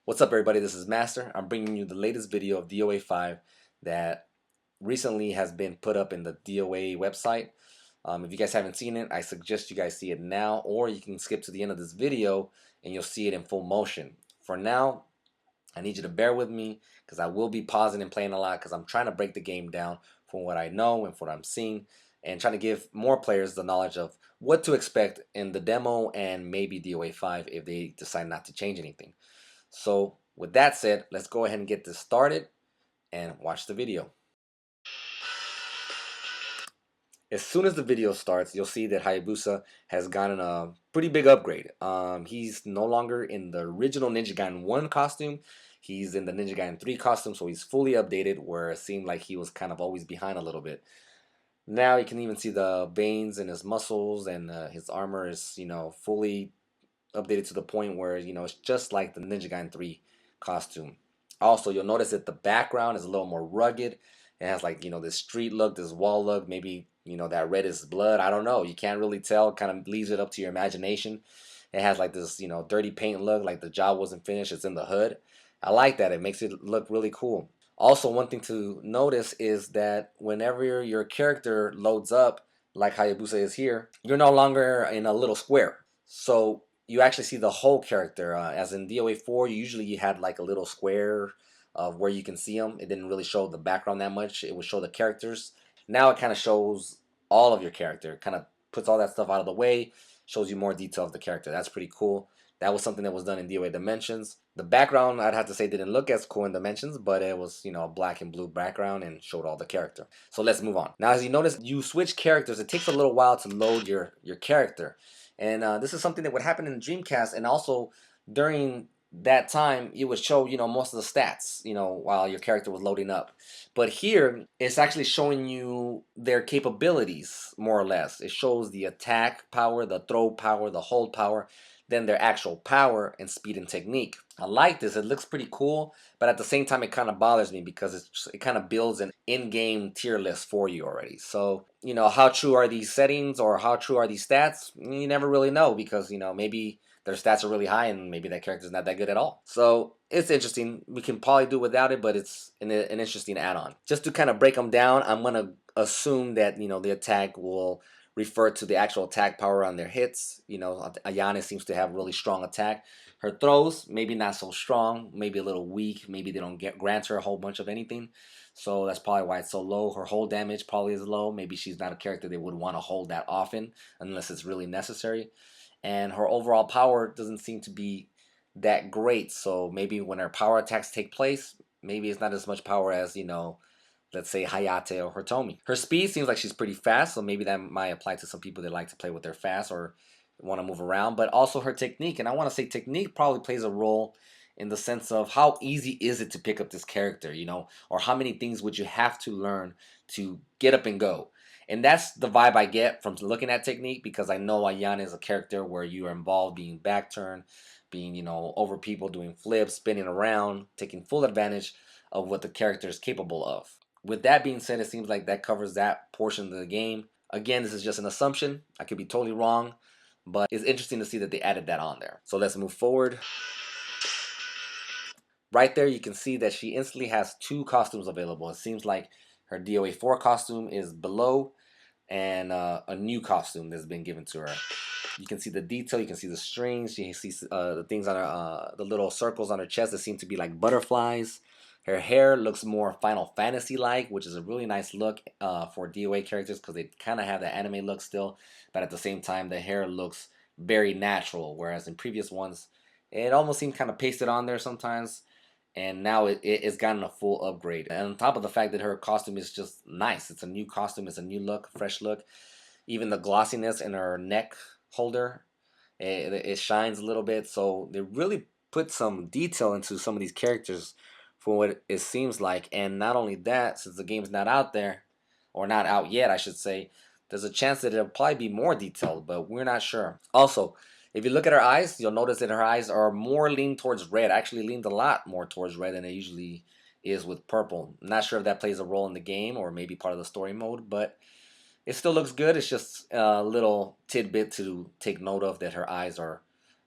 What's up, everybody? This is Master. I'm bringing you the latest video of DOA5 that recently has been put up in the DOA website. If you guys haven't seen it, I suggest you guys see it now, or you can skip to the end of this video and you'll see it in full motion. For now, I need you to bear with me because I will be pausing and playing a lot because I'm trying to break the game down from what I know and from what I'm seeing and trying to give more players the knowledge of what to expect in the demo and maybe DOA5 if they decide not to change anything. So with that said, let's go ahead and get this started and watch the video. As soon as the video starts, you'll see that Hayabusa has gotten a pretty big upgrade. He's no longer in the original Ninja Gaiden 1 costume. He's in the Ninja Gaiden 3 costume, so he's fully updated, where it seemed like he was kind of always behind a little bit. Now you can even see the veins in his muscles, and his armor is, fully updated to the point where, it's just like the Ninja Gaiden 3 costume. Also, you'll notice that the background is a little more rugged. It has like, this street look, this wall look, maybe, that red is blood. I don't know. You can't really tell. Kind of leaves it up to your imagination. It has like this, dirty paint look, like the job wasn't finished. It's in the hood. I like that. It makes it look really cool. Also, one thing to notice is that whenever your character loads up, like Hayabusa is here, you're no longer in a little square. So you actually see the whole character. As in DOA4, usually you had like a little square of where you can see them. It didn't really show the background that much. It would show the characters. Now it kind of shows all of your character. Kind of puts all that stuff out of the way, shows you more detail of the character. That's pretty cool. That was something that was done in DOA Dimensions. The background, I'd have to say, didn't look as cool in Dimensions, but it was, a black and blue background and showed all the character. So let's move on. Now, as you notice, you switch characters. It takes a little while to load your character. And this is something that would happen in the Dreamcast, and also during that time, it would show, most of the stats, while your character was loading up. But here, it's actually showing you their capabilities, more or less. It shows the attack power, the throw power, the hold power, then their actual power and speed and technique. I like this. It looks pretty cool, but at the same time, it kind of bothers me because it kind of builds an in-game tier list for you already. So, how true are these settings or how true are these stats? You never really know because, maybe their stats are really high and maybe that character's not that good at all. So it's interesting. We can probably do without it, but it's an interesting add-on. Just to kind of break them down, I'm going to assume that, the attack will refer to the actual attack power on their hits. Ayane seems to have really strong attack. Her throws, maybe not so strong, maybe a little weak, maybe they don't grant her a whole bunch of anything. So that's probably why it's so low. Her hold damage probably is low. Maybe she's not a character they would want to hold that often unless it's really necessary. And her overall power doesn't seem to be that great. So maybe when her power attacks take place, maybe it's not as much power as, let's say Hayate or Hitomi. Her speed seems like she's pretty fast, so maybe that might apply to some people that like to play with their fast or want to move around. But also her technique, and I want to say technique probably plays a role in the sense of how easy is it to pick up this character, or how many things would you have to learn to get up and go. And that's the vibe I get from looking at technique, because I know Ayane is a character where you are involved being back turn, being, over people, doing flips, spinning around, taking full advantage of what the character is capable of. With that being said, it seems like that covers that portion of the game. Again, this is just an assumption. I could be totally wrong, but it's interesting to see that they added that on there. So let's move forward. Right there, you can see that she instantly has two costumes available. It seems like her DOA4 costume is below, and a new costume that's been given to her. You can see the detail. You can see the strings. You can see the things on her, the little circles on her chest that seem to be like butterflies. Her hair looks more Final Fantasy-like, which is a really nice look for DOA characters because they kind of have the anime look still, but at the same time, the hair looks very natural, whereas in previous ones, it almost seemed kind of pasted on there sometimes, and now it's gotten a full upgrade. And on top of the fact that her costume is just nice. It's a new costume. It's a new look, fresh look. Even the glossiness in her neck holder, it shines a little bit. So they really put some detail into some of these characters for what it seems like. And not only that, since the game's not out there, or not out yet I should say, there's a chance that it'll probably be more detailed, but we're not sure. Also, if you look at her eyes, you'll notice that her eyes are more leaned towards red. Actually leaned a lot more towards red than it usually is with purple. I'm not sure if that plays a role in the game or maybe part of the story mode, but it still looks good. It's just a little tidbit to take note of, that her eyes are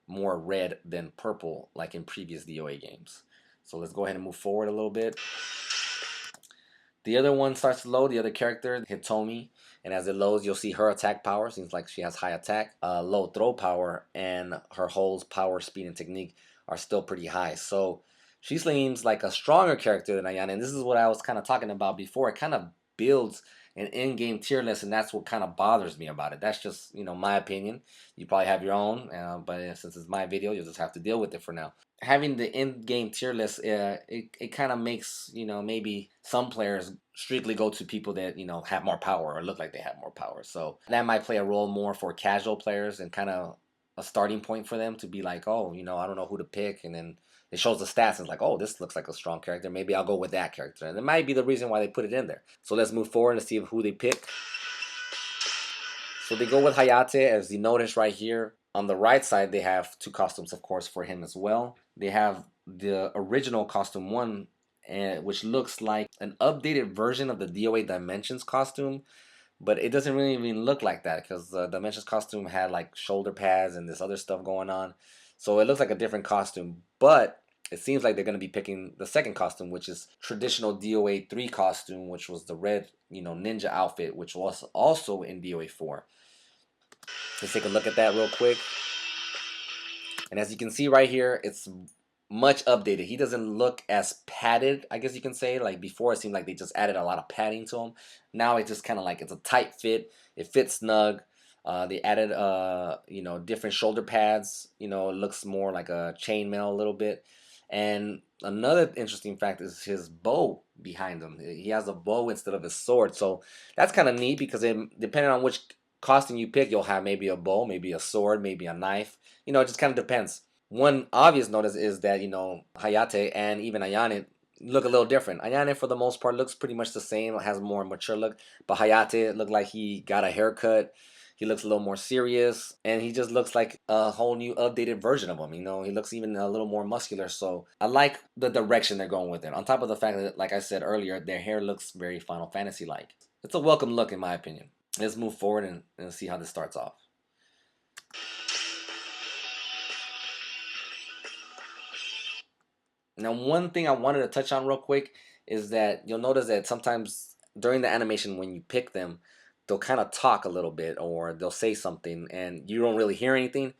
more red than purple like in previous DOA games. So let's go ahead and move forward a little bit. The other one starts to load, the other character, Hitomi, and as it loads, you'll see her attack power. Seems like she has high attack, low throw power, and her holds, power, speed, and technique are still pretty high. So she seems like a stronger character than Ayane, and this is what I was kind of talking about before. It kind of builds an in-game tier list, and that's what kind of bothers me about it. That's just, my opinion. You probably have your own, but since it's my video, you'll just have to deal with it for now. Having the in-game tier list, it kind of makes, maybe some players strictly go to people that, have more power or look like they have more power. So that might play a role more for casual players and kind of a starting point for them to be like, oh, I don't know who to pick. And then it shows the stats and it's like, oh, this looks like a strong character. Maybe I'll go with that character. And it might be the reason why they put it in there. So let's move forward and see who they pick. So they go with Hayate, as you notice right here. On the right side, they have two costumes, of course, for him as well. They have the original costume 1, which looks like an updated version of the DOA Dimensions costume, but it doesn't really even look like that because the Dimensions costume had like shoulder pads and this other stuff going on. So it looks like a different costume, but it seems like they're going to be picking the second costume, which is traditional DOA3 costume, which was the red, ninja outfit, which was also in DOA4. Let's take a look at that real quick. And as you can see right here, it's much updated. He doesn't look as padded, I guess you can say. Like before, it seemed like they just added a lot of padding to him. Now it's just kind of like it's a tight fit. It fits snug. They added, different shoulder pads. It looks more like a chainmail a little bit. And another interesting fact is his bow behind him. He has a bow instead of his sword. So that's kind of neat because depending on which costume you pick, you'll have maybe a bow, maybe a sword, maybe a knife. It just kind of depends. One obvious notice is that, Hayate and even Ayane look a little different. Ayane, for the most part, looks pretty much the same, has a more mature look. But Hayate looked like he got a haircut. He looks a little more serious. And he just looks like a whole new updated version of him. He looks even a little more muscular. So I like the direction they're going with it. On top of the fact that, like I said earlier, their hair looks very Final Fantasy-like. It's a welcome look, in my opinion. Let's move forward and see how this starts off. Now, one thing I wanted to touch on real quick is that you'll notice that sometimes during the animation when you pick them, they'll kind of talk a little bit or they'll say something and you don't really hear anything.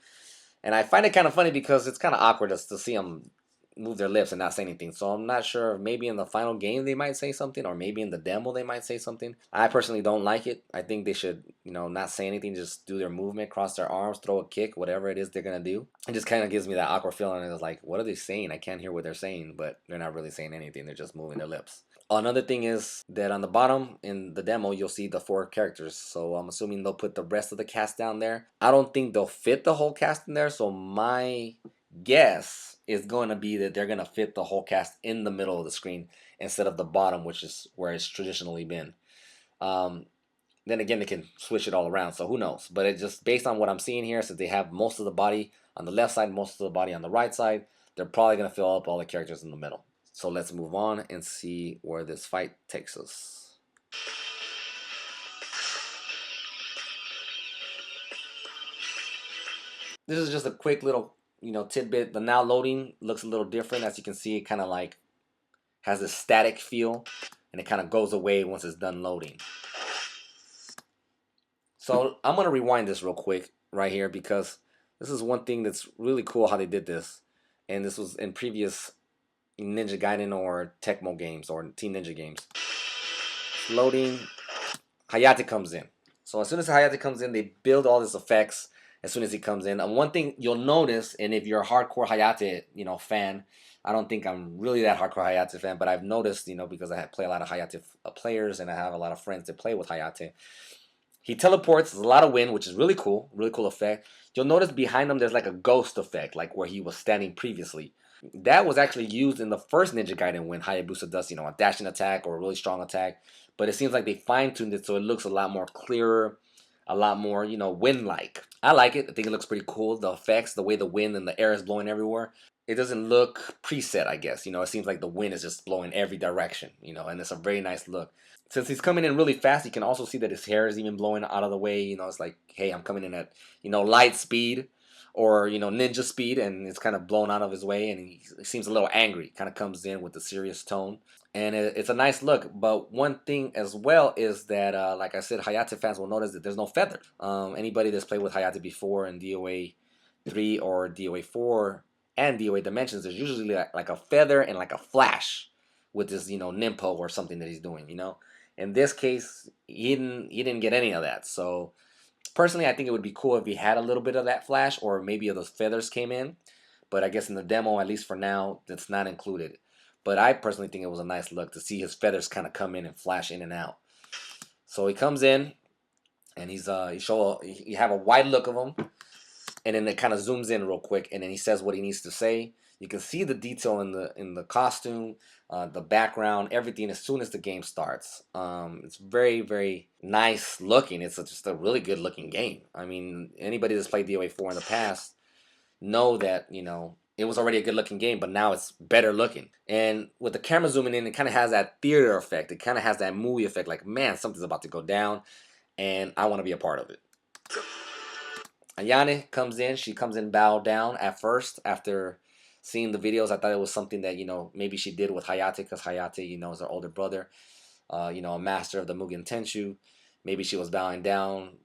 And I find it kind of funny because it's kind of awkward to see them move their lips and not say anything. So I'm not sure if maybe in the final game they might say something or maybe in the demo they might say something. I personally don't like it. I think they should, not say anything, just do their movement, cross their arms, throw a kick, whatever it is they're going to do. It just kind of gives me that awkward feeling. It's like, what are they saying? I can't hear what they're saying, but they're not really saying anything. They're just moving their lips. Another thing is that on the bottom in the demo, you'll see the 4 characters. So I'm assuming they'll put the rest of the cast down there. I don't think they'll fit the whole cast in there. So my guess is going to be that they're going to fit the whole cast in the middle of the screen instead of the bottom, which is where it's traditionally been. Then again, they can switch it all around, so who knows. But it's just based on what I'm seeing here, since they have most of the body on the left side, most of the body on the right side, they're probably going to fill up all the characters in the middle. So let's move on and see where this fight takes us. This is just a quick little, tidbit. The now loading looks a little different. As you can see, it kind of like has a static feel, and it kind of goes away once it's done loading. So I'm going to rewind this real quick right here because this is one thing that's really cool how they did this. And this was in previous Ninja Gaiden or Tecmo games or Team Ninja games. Loading, Hayate comes in. So as soon as Hayate comes in, they build all these effects as soon as he comes in. And one thing you'll notice, and if you're a hardcore Hayate, fan, I don't think I'm really that hardcore Hayate fan, but I've noticed, because I play a lot of Hayate players and I have a lot of friends that play with Hayate. He teleports, there's a lot of wind, which is really cool effect. You'll notice behind him there's like a ghost effect, like where he was standing previously. That was actually used in the first Ninja Gaiden when Hayabusa does, a dashing attack or a really strong attack. But it seems like they fine-tuned it so it looks a lot more clearer, a lot more, wind-like. I like it. I think it looks pretty cool. The effects, the way the wind and the air is blowing everywhere. It doesn't look preset, I guess. It seems like the wind is just blowing every direction, and it's a very nice look. Since he's coming in really fast, you can also see that his hair is even blowing out of the way. It's like, hey, I'm coming in at, light speed. or ninja speed, and it's kind of blown out of his way, and he seems a little angry. Kind of comes in with a serious tone, and it's a nice look. But one thing as well is that, like I said, Hayate fans will notice that there's no feather. Anybody that's played with Hayate before in DOA3 or DOA4 and DOA Dimensions, there's usually like a feather and like a flash with this ninpo or something that he's doing. In this case, he didn't get any of that. So personally, I think it would be cool if he had a little bit of that flash, or maybe those feathers came in. But I guess in the demo, at least for now, that's not included. But I personally think it was a nice look to see his feathers kind of come in and flash in and out. So he comes in, and you have a wide look of him, and then it kind of zooms in real quick, and then he says what he needs to say. You can see the detail in the costume, the background, everything as soon as the game starts. It's very, very nice looking. It's just a really good looking game. I mean, anybody that's played DOA4 in the past know that it was already a good looking game, but now it's better looking. And with the camera zooming in, it kind of has that theater effect. It kind of has that movie effect, like, man, something's about to go down, and I want to be a part of it. Ayane comes in. She comes in bowed down at first. After seeing the videos, I thought it was something that maybe she did with Hayate, because Hayate is her older brother, a master of the Mugen Tenshu. Maybe she was bowing down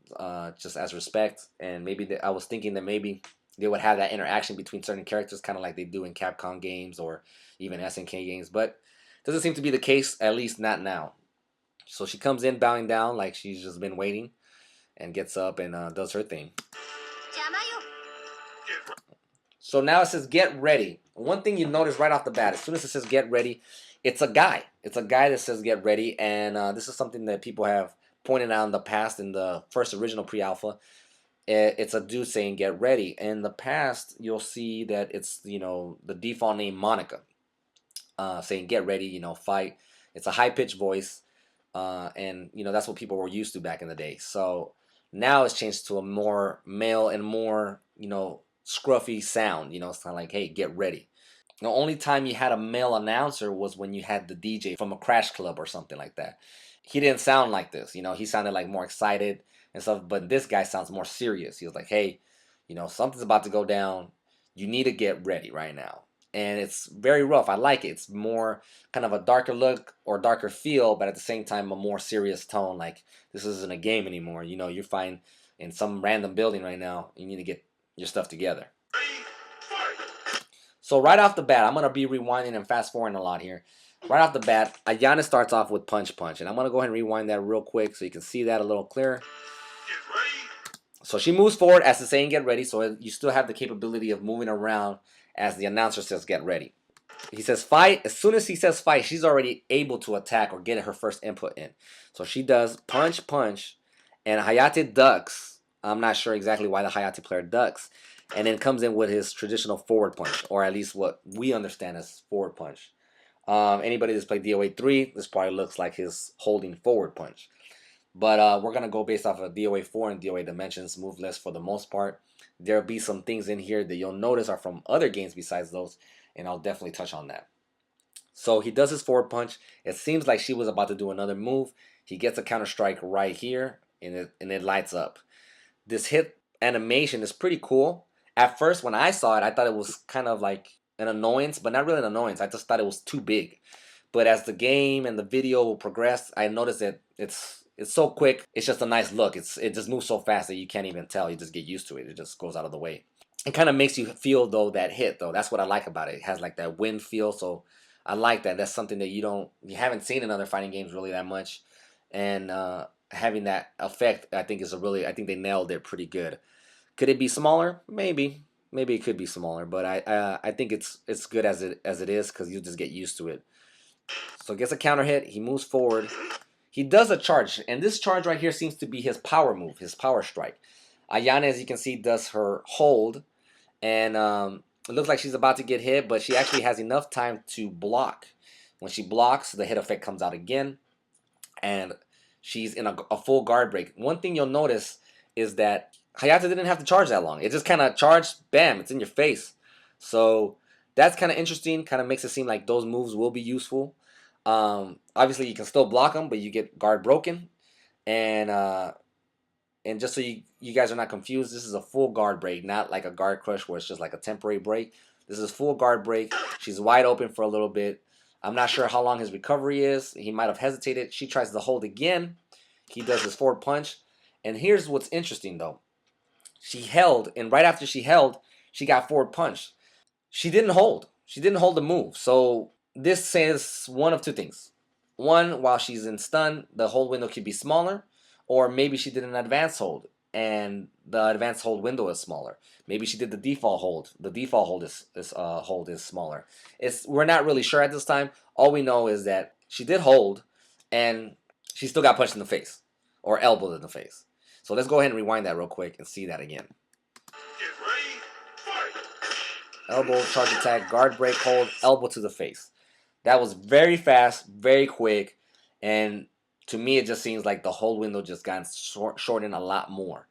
just as respect, and maybe I was thinking that maybe they would have that interaction between certain characters, kind of like they do in Capcom games or even SNK games, but doesn't seem to be the case, at least not now. So she comes in bowing down like she's just been waiting, and gets up and does her thing. So now it says get ready. One thing you notice right off the bat, as soon as it says get ready, it's a guy. It's a guy that says get ready, and this is something that people have pointed out in the past in the first original pre-alpha. It's a dude saying get ready. In the past, you'll see that it's the default name Monica saying get ready, fight. It's a high-pitched voice, and that's what people were used to back in the day. So now it's changed to a more male and more scruffy sound. It's kind of like, hey, get ready. The only time you had a male announcer was when you had the DJ from a Crash Club or something like that. He didn't sound like this. He sounded like more excited and stuff, but this guy sounds more serious. He was like, hey, something's about to go down. You need to get ready right now. And it's very rough. I like it. It's more kind of a darker look or darker feel, but at the same time a more serious tone. Like, this isn't a game anymore. You're fine in some random building right now. You need to get your stuff together. So right off the bat, I'm going to be rewinding and fast forwarding a lot here. Right off the bat, Ayane starts off with punch punch, and I'm going to go ahead and rewind that real quick so you can see that a little clearer. So she moves forward as the saying get ready, so you still have the capability of moving around as the announcer says get ready. He says fight. As soon as he says fight, she's already able to attack or get her first input in. So she does punch punch, and Hayate ducks. I'm not sure exactly why the Hayate player ducks, and then comes in with his traditional forward punch, or at least what we understand as forward punch. Anybody that's played DOA3, this probably looks like his holding forward punch. But we're going to go based off of DOA4 and DOA Dimensions move list for the most part. There'll be some things in here that you'll notice are from other games besides those, and I'll definitely touch on that. So he does his forward punch. It seems like she was about to do another move. He gets a counter strike right here, and it lights up. This hit animation is pretty cool. At first, when I saw it, I thought it was kind of like an annoyance, but not really an annoyance. I just thought it was too big. But as the game and the video will progress, I noticed that it's so quick. It's just a nice look. It just moves so fast that you can't even tell. You just get used to it. It just goes out of the way. It kind of makes you feel though that hit though. That's what I like about it. It has like that wind feel. So I like that. That's something that you haven't seen in other fighting games really that much. And having that effect, I think they nailed it pretty good. Could it be smaller? Maybe it could be smaller, but I think it's good as it is, because you just get used to it. So gets a counter hit. He moves forward. He does a charge, and this charge right here seems to be his power move, his power strike. Ayane, as you can see, does her hold, and it looks like she's about to get hit, but she actually has enough time to block. When she blocks, the hit effect comes out again, and she's in a full guard break. One thing you'll notice is that Hayate didn't have to charge that long. It just kind of charged, bam, it's in your face. So that's kind of interesting, kind of makes it seem like those moves will be useful. Obviously, you can still block them, but you get guard broken. And And just so you guys are not confused, this is a full guard break, not like a guard crush where it's just like a temporary break. This is full guard break. She's wide open for a little bit. I'm not sure how long his recovery is. He might have hesitated. She tries to hold again. He does his forward punch. And here's what's interesting though. She held, and right after she held, she got forward punched. She didn't hold. She didn't hold the move. So this says one of two things. One, while she's in stun, the hold window could be smaller, or maybe she did an advanced hold and the advanced hold window is smaller. Maybe she did the default hold. The default hold is smaller. We're not really sure at this time. All we know is that she did hold, and she still got punched in the face or elbowed in the face. So let's go ahead and rewind that real quick and see that again. Elbow, charge attack, guard break, hold, elbow to the face. That was very fast, very quick, and to me it just seems like the hold window just got shortened a lot more.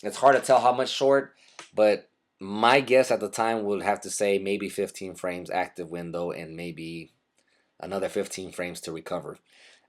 It's hard to tell how much short, but my guess at the time would have to say maybe 15 frames active window and maybe another 15 frames to recover.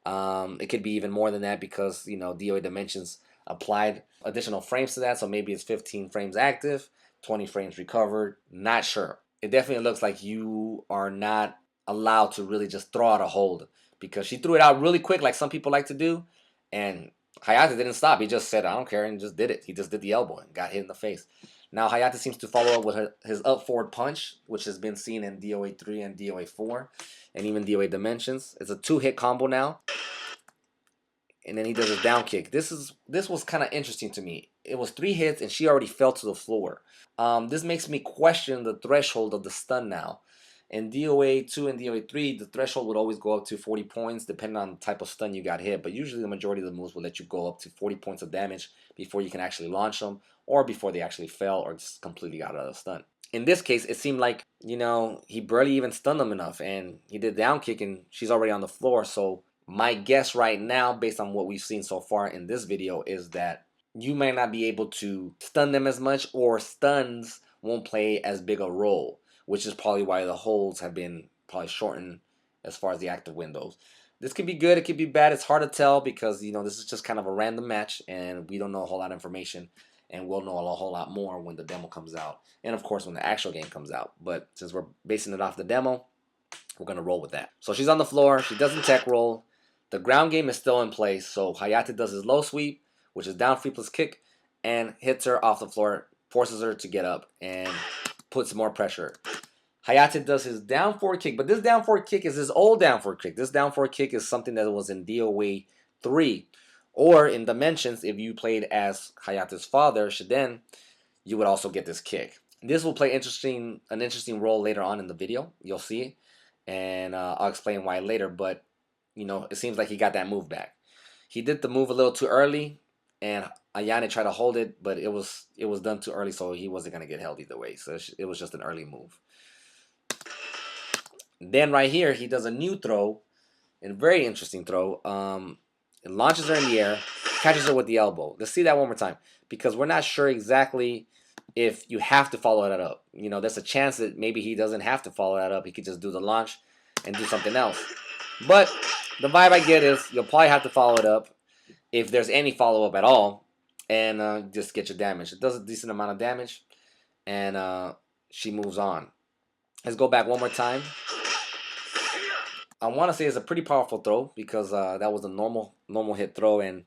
It could be even more than that because, you know, DOA Dimensions applied additional frames to that, so maybe it's 15 frames active, 20 frames recovered. Not sure. It definitely looks like you are not allowed to really just throw out a hold because she threw it out really quick like some people like to do, and Hayate didn't stop. He just said, I don't care, and just did it. He just did the elbow and got hit in the face. Now Hayate seems to follow up with his up forward punch, which has been seen in DOA3 and DOA4 and even DOA Dimensions. It's a 2-hit combo now. And then he does a down kick. This was kind of interesting to me. It was 3 hits and she already fell to the floor. This makes me question the threshold of the stun now. In DOA2 and DOA3, the threshold would always go up to 40 points depending on the type of stun you got hit. But usually the majority of the moves will let you go up to 40 points of damage before you can actually launch them or before they actually fell or just completely got out of the stun. In this case, it seemed like, you know, he barely even stunned them enough. And he did down kick and she's already on the floor. So my guess right now, based on what we've seen so far in this video, is that you might not be able to stun them as much, or stuns won't play as big a role, which is probably why the holds have been probably shortened as far as the active windows. This could be good, it could be bad. It's hard to tell because, you know, this is just kind of a random match and we don't know a whole lot of information, and we'll know a whole lot more when the demo comes out and of course when the actual game comes out. But since we're basing it off the demo, we're going to roll with that. So she's on the floor, she doesn't tech roll. The ground game is still in place, so Hayate does his low sweep, which is down 3 plus kick, and hits her off the floor, forces her to get up, and puts more pressure. Hayate does his down forward kick, but this down forward kick is his old down forward kick. This down forward kick is something that was in DOA 3, or in Dimensions, if you played as Hayate's father, Shiden, you would also get this kick. This will play an interesting role later on in the video. You'll see, and I'll explain why later, but you know, it seems like he got that move back. He did the move a little too early, and Ayane tried to hold it, but it was done too early, so he wasn't going to get held either way. So it was just an early move. Then right here, he does a new throw, a very interesting throw. It launches her in the air, catches her with the elbow. Let's see that one more time, because we're not sure exactly if you have to follow that up. You know, there's a chance that maybe he doesn't have to follow that up. He could just do the launch and do something else. But the vibe I get is you'll probably have to follow it up, if there's any follow-up at all, and just get your damage. It does a decent amount of damage, and she moves on. Let's go back one more time. I want to say it's a pretty powerful throw because that was a normal hit throw, and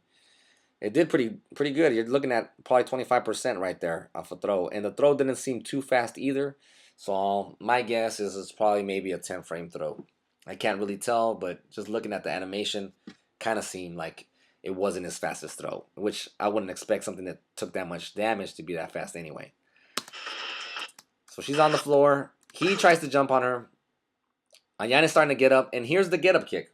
it did pretty good. You're looking at probably 25% right there off a throw, and the throw didn't seem too fast either. So my guess is it's probably maybe a 10-frame throw. I can't really tell, but just looking at the animation, kind of seemed like it wasn't his fastest throw, which I wouldn't expect something that took that much damage to be that fast anyway. So she's on the floor. He tries to jump on her. Ayane's starting to get up, and here's the get-up kick.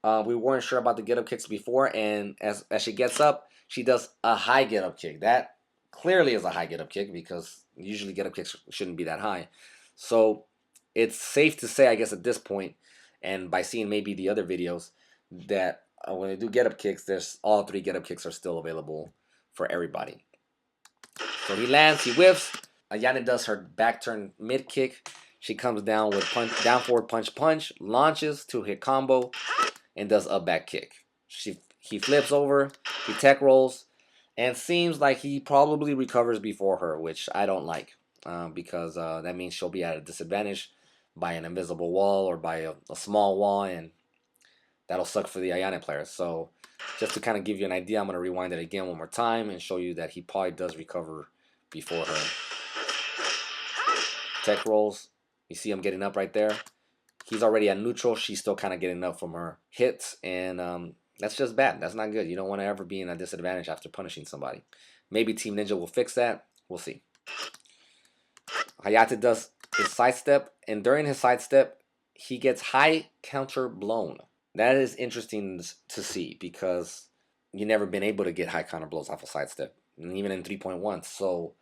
We weren't sure about the get-up kicks before, and as she gets up, she does a high get-up kick. That clearly is a high get-up kick because usually get-up kicks shouldn't be that high. So it's safe to say, I guess, at this point, and by seeing maybe the other videos, that when they do get-up kicks, there's all 3 get-up kicks are still available for everybody. So he lands, he whiffs. Ayane does her back turn mid kick. She comes down with down forward punch, launches, 2-hit combo, and does a back kick. He flips over, he tech rolls, And seems like he probably recovers before her, which I don't like, because that means she'll be at a disadvantage by an invisible wall or by a small wall, and that'll suck for the Ayane player. So just to kind of give you an idea, I'm going to rewind it again one more time and show you that he probably does recover before her. Tech rolls. You see him getting up right there. He's already at neutral. She's still kind of getting up from her hits, and that's just bad. That's not good. You don't want to ever be in a disadvantage after punishing somebody. Maybe Team Ninja will fix that. We'll see. Hayate does his sidestep, and during his sidestep, he gets high counter blown. That is interesting to see because you've never been able to get high counter blows off a sidestep, and even in 3.1. So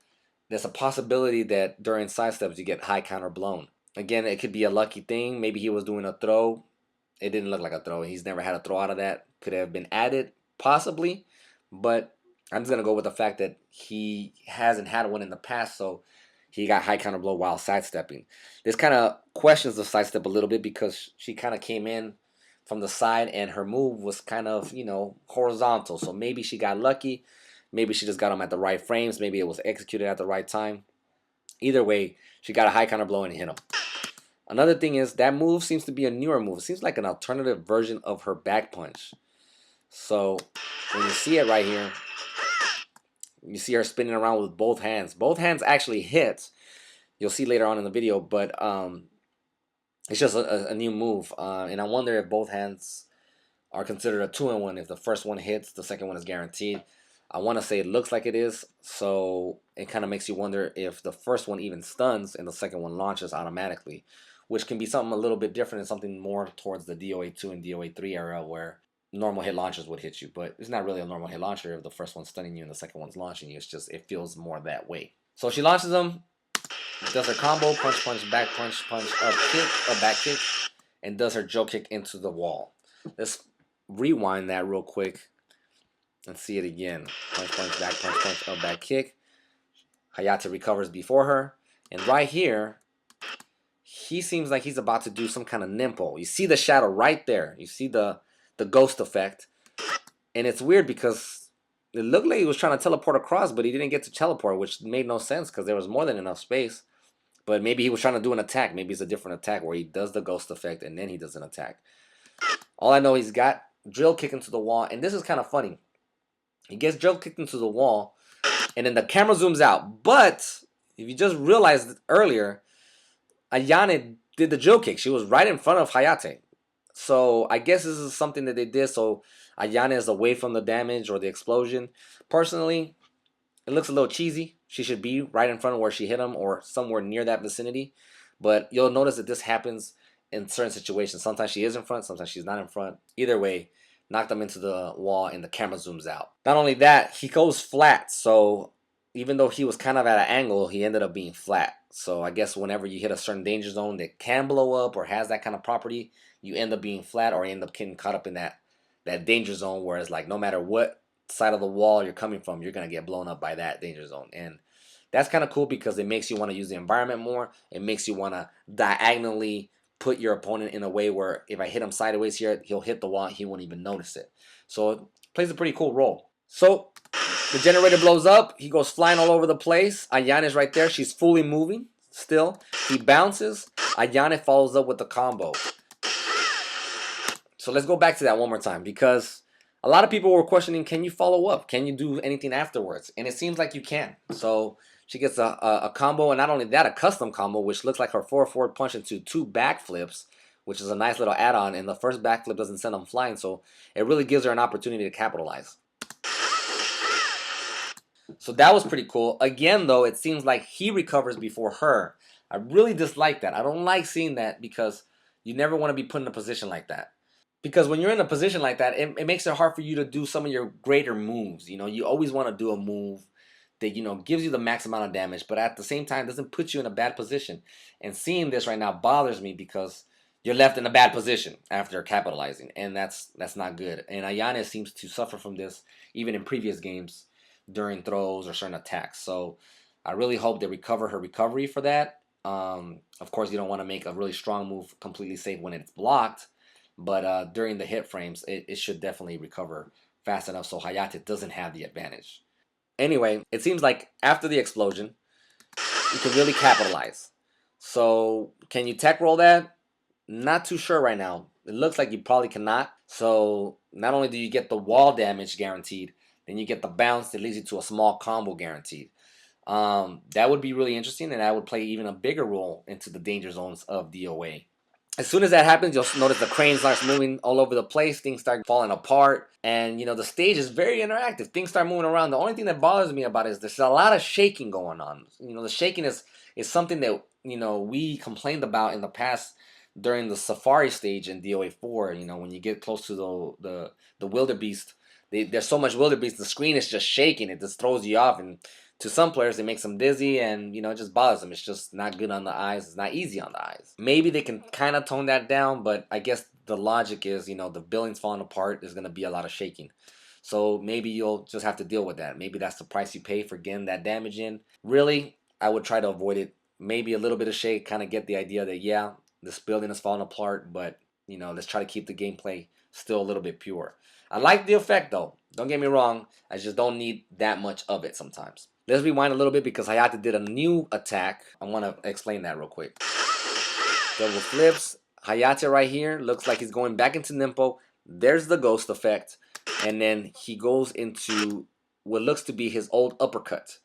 there's a possibility that during sidesteps you get high counter blown. Again, it could be a lucky thing. Maybe he was doing a throw. It didn't look like a throw. He's never had a throw out of that. Could have been added, possibly. But I'm just going to go with the fact that he hasn't had one in the past, so he got high counter blow while sidestepping. This kind of questions the sidestep a little bit because she kind of came in from the side and her move was kind of, horizontal. So maybe she got lucky. Maybe she just got him at the right frames. Maybe it was executed at the right time. Either way, she got a high counter blow and hit him. Another thing is that move seems to be a newer move. It seems like an alternative version of her back punch. So when you see it right here, you see her spinning around with both hands. Both hands actually hit. You'll see later on in the video, but it's just a new move. And I wonder if both hands are considered a 2-in-1. If the first one hits, the second one is guaranteed. I want to say it looks like it is, so it kind of makes you wonder if the first one even stuns and the second one launches automatically, which can be something a little bit different and something more towards the DOA2 and DOA3 era where normal hit launchers would hit you, but it's not really a normal hit launcher if the first one's stunning you and the second one's launching you. It's just, it feels more that way. So she launches them, does her combo, punch, punch, back punch, punch, up kick, a back kick, and does her Joe kick into the wall. Let's rewind that real quick and see it again. Punch, punch, punch, up, back kick. Hayate recovers before her. And right here, he seems like he's about to do some kind of nimpo. You see the shadow right there. You see the ghost effect. And it's weird because it looked like he was trying to teleport across, but he didn't get to teleport, which made no sense because there was more than enough space. But maybe he was trying to do an attack. Maybe it's a different attack where he does the ghost effect and then he does an attack. All I know, he's got drill kick into the wall. And this is kind of funny. He gets drill kicked into the wall, and then the camera zooms out. But if you just realized earlier, Ayane did the drill kick. She was right in front of Hayate. So I guess this is something that they did so Ayane is away from the damage or the explosion. Personally, it looks a little cheesy. She should be right in front of where she hit him or somewhere near that vicinity. But you'll notice that this happens in certain situations. Sometimes she is in front, sometimes she's not in front. Either way, knocked them into the wall and the camera zooms out. Not only that, he goes flat. So even though he was kind of at an angle, he ended up being flat. So I guess whenever you hit a certain danger zone that can blow up or has that kind of property, you end up being flat or you end up getting caught up in that danger zone where it's like no matter what side of the wall you're coming from, you're going to get blown up by that danger zone. And that's kind of cool because it makes you want to use the environment more. It makes you want to diagonally put your opponent in a way where if I hit him sideways here, he'll hit the wall and he won't even notice it. So it plays a pretty cool role. So the generator blows up. He goes flying all over the place. Ayane is right there. She's fully moving still. He bounces. Ayane follows up with the combo. So let's go back to that one more time because a lot of people were questioning, can you follow up? Can you do anything afterwards? And it seems like you can. So she gets a combo, and not only that, a custom combo, which looks like her forward punch into 2 backflips, which is a nice little add-on, and the first backflip doesn't send them flying, so it really gives her an opportunity to capitalize. So that was pretty cool. Again, though, it seems like he recovers before her. I really dislike that. I don't like seeing that because you never want to be put in a position like that. Because when you're in a position like that, it makes it hard for you to do some of your greater moves. You always want to do a move that, gives you the max amount of damage, but at the same time doesn't put you in a bad position. And seeing this right now bothers me because you're left in a bad position after capitalizing, and that's not good. And Ayane seems to suffer from this even in previous games during throws or certain attacks. So I really hope they recover her recovery for that. Of course, you don't want to make a really strong move completely safe when it's blocked, but during the hit frames, it should definitely recover fast enough so Hayate doesn't have the advantage. Anyway, it seems like after the explosion, you can really capitalize. So can you tech roll that? Not too sure right now. It looks like you probably cannot. So not only do you get the wall damage guaranteed, then you get the bounce that leads you to a small combo guaranteed. That would be really interesting, and that would play even a bigger role into the danger zones of DOA. As soon as that happens, you'll notice the crane starts moving all over the place. Things start falling apart, and the stage is very interactive. Things start moving around. The only thing that bothers me about it is there's a lot of shaking going on. The shaking is something that we complained about in the past during the safari stage in DOA4. When you get close to the wildebeest, there's so much wildebeest, the screen is just shaking. It just throws you off, and to some players it makes them dizzy, and it just bothers them. It's just not good on the eyes. It's not easy on the eyes. Maybe they can kind of tone that down, but I guess the logic is the building's falling apart. There's going to be a lot of shaking, so maybe you'll just have to deal with that. Maybe that's the price you pay for getting that damage in. Really, I would try to avoid it. Maybe a little bit of shake, kind of get the idea that yeah, this building is falling apart, but let's try to keep the gameplay still a little bit pure. I like the effect though, don't get me wrong. I just don't need that much of it sometimes. Let's rewind a little bit because Hayate did a new attack. I want to explain that real quick. Double flips. Hayate right here looks like he's going back into Nimpo. There's the ghost effect. And then he goes into what looks to be his old uppercut.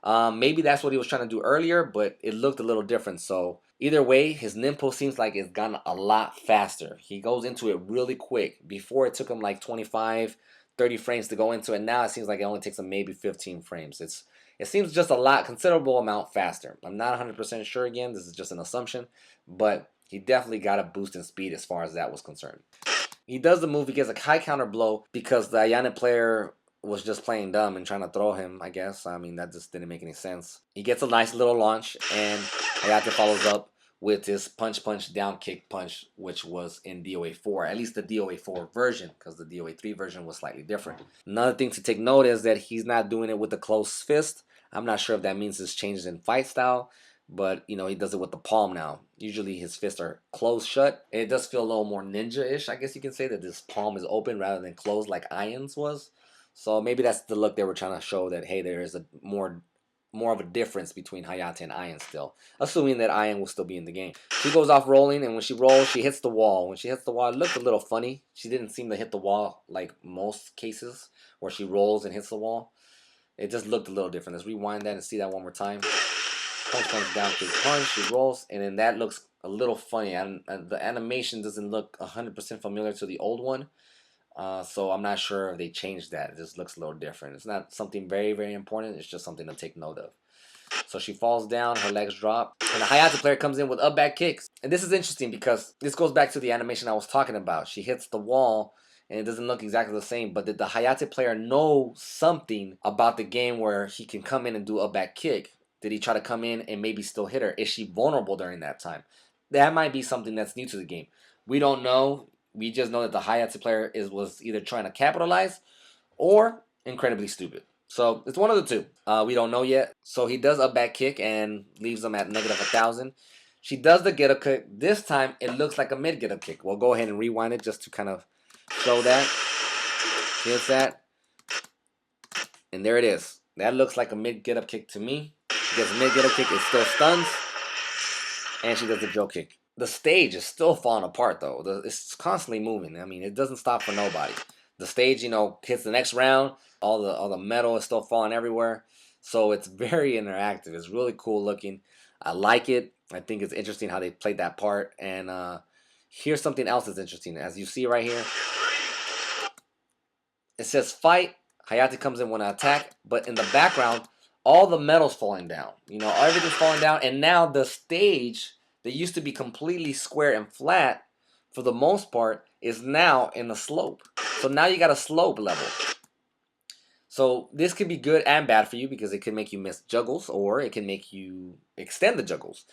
Maybe that's what he was trying to do earlier, but it looked a little different. So either way, his Nimpo seems like it's gone a lot faster. He goes into it really quick. Before it took him like 25, 30 frames to go into it. Now it seems like it only takes him maybe 15 frames. It seems just a lot, considerable amount faster. I'm not 100% sure again. This is just an assumption. But he definitely got a boost in speed as far as that was concerned. He does the move. He gets a high counter blow because the Ayane player was just playing dumb and trying to throw him, I guess. I mean, that just didn't make any sense. He gets a nice little launch, and Hayate follows up with his punch down kick punch, which was in DOA4, at least the DOA4 version, because the DOA3 version was slightly different. Another thing to take note is that he's not doing it with the closed fist. I'm not sure if that means his changes in fight style, but he does it with the palm now. Usually his fists are closed shut. It does feel a little more ninja-ish, I guess you can say, that this palm is open rather than closed like Iron's was. So maybe that's the look they were trying to show, that hey, there is a more of a difference between Hayate and Iron still, assuming that Iron will still be in the game. She goes off rolling, and when she rolls, she hits the wall. When she hits the wall, it looked a little funny. She didn't seem to hit the wall like most cases where she rolls and hits the wall. It just looked a little different. Let's rewind that and see that one more time. Punch comes down, kick punch, she rolls, and then that looks a little funny. And the animation doesn't look 100% familiar to the old one. So I'm not sure if they changed that. It just looks a little different. It's not something very, very important. It's just something to take note of. So she falls down, her legs drop, and the Hayate player comes in with up back kicks. And this is interesting because this goes back to the animation I was talking about. She hits the wall, and it doesn't look exactly the same. But did the Hayate player know something about the game where he can come in and do a back kick? Did he try to come in and maybe still hit her? Is she vulnerable during that time? That might be something that's new to the game. We don't know. We just know that the Hayate player was either trying to capitalize or incredibly stupid. So it's one of the two. We don't know yet. So he does a back kick and leaves them at negative 1,000. She does the get up kick. This time it looks like a mid get up kick. We'll go ahead and rewind it just to kind of show that. She hits that. And there it is. That looks like a mid get up kick to me. She gets a mid get up kick. It still stuns. And she does the drill kick. The stage is still falling apart though. It's constantly moving. I mean, it doesn't stop for nobody. The stage, hits the next round. All the metal is still falling everywhere. So it's very interactive. It's really cool looking. I like it. I think it's interesting how they played that part. And here's something else that's interesting. As you see right here, it says fight. Hayate comes in when I attack, but in the background, all the metal's falling down. Everything's falling down, and now the stage that used to be completely square and flat, for the most part, is now in a slope. So now you got a slope level. So this could be good and bad for you because it can make you miss juggles, or it can make you extend the juggles.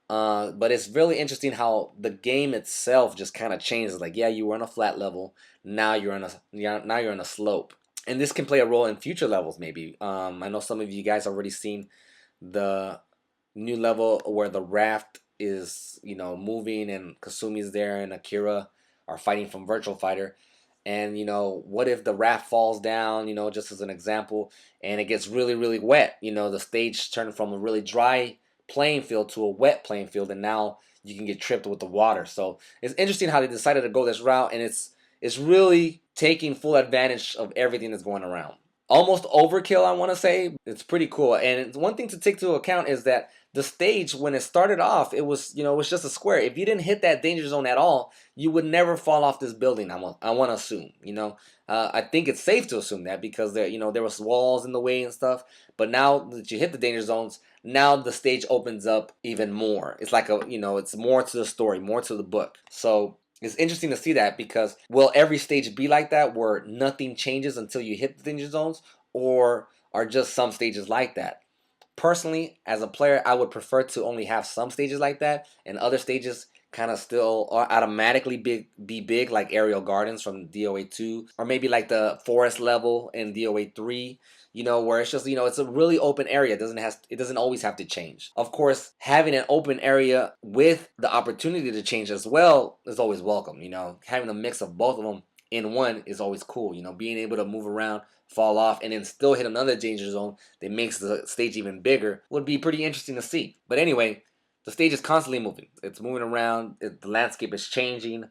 But it's really interesting how the game itself just kind of changes. Like, yeah, you were on a flat level, now you're in a slope. And this can play a role in future levels, maybe. I know some of you guys already seen the new level where the raft is, moving, and Kasumi's there and Akira are fighting from Virtual Fighter. And you know, what if the raft falls down, you know, just as an example, and it gets really, really wet? You know, the stage turned from a really dry playing field to a wet playing field, and now you can get tripped with the water. So it's interesting how they decided to go this route, and it's really taking full advantage of everything that's going around. Almost overkill, I want to say. It's pretty cool. And one thing to take into account is that the stage, when it started off, it was, you know, it was just a square. If you didn't hit that danger zone at all, you would never fall off this building. I want to assume, you know. I think it's safe to assume that, because there, you know, there was walls in the way and stuff. But now that you hit the danger zones, now the stage opens up even more. It's like a, you know, it's more to the story, more to the book. So it's interesting to see that, because will every stage be like that, where nothing changes until you hit the danger zones, or are just some stages like that? Personally, as a player, I would prefer to only have some stages like that, and other stages kind of still automatically be big, like aerial gardens from DOA2, or maybe like the forest level in DOA3. You know, where it's just, you know, it's a really open area. It doesn't always have to change. Of course, having an open area with the opportunity to change as well is always welcome. You know, having a mix of both of them in one is always cool. You know, being able to move around, fall off, and then still hit another danger zone that makes the stage even bigger would be pretty interesting to see. But anyway, the stage is constantly moving. It's moving around. The landscape is changing,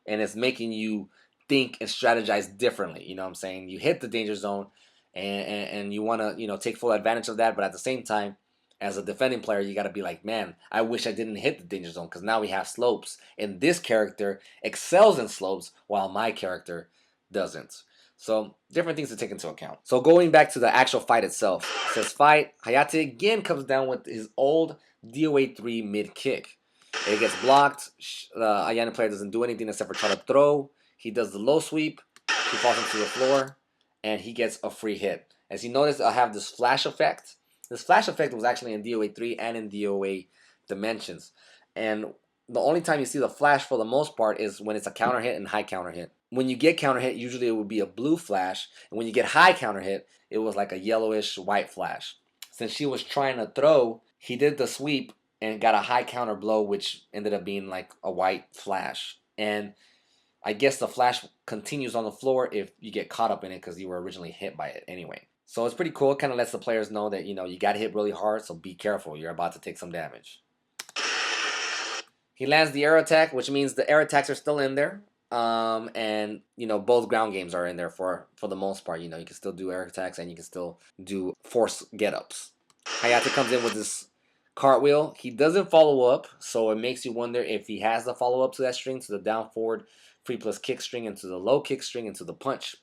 and it's making you think and strategize differently. You know what I'm saying? You hit the danger zone, and you want to, you know, take full advantage of that. But at the same time, as a defending player, you got to be like, man, I wish I didn't hit the danger zone, because now we have slopes, and this character excels in slopes while my character doesn't. So different things to take into account. So going back to the actual fight itself, it says fight. Hayate again comes down with his old DOA3 mid kick. It gets blocked. Ayane player doesn't do anything except for try to throw. He does the low sweep. He falls into the floor, and he gets a free hit. As you notice, I have this flash effect. This flash effect was actually in DOA3 and in DOA Dimensions. And the only time you see the flash for the most part is when it's a counter hit and high counter hit. When you get counter hit, usually it would be a blue flash. And when you get high counter hit, it was like a yellowish white flash. Since she was trying to throw, he did the sweep and got a high counter blow, which ended up being like a white flash. And I guess the flash continues on the floor if you get caught up in it, because you were originally hit by it anyway. So it's pretty cool. It kind of lets the players know that, you know, you got hit really hard, so be careful. You're about to take some damage. He lands the air attack, which means the air attacks are still in there. And, you know, both ground games are in there for the most part. You know, you can still do air attacks, and you can still do force get-ups. Hayate comes in with this cartwheel. He doesn't follow up, so it makes you wonder if he has the follow-up to that string, to the down forward free plus kick string, into the low kick string, into the punch.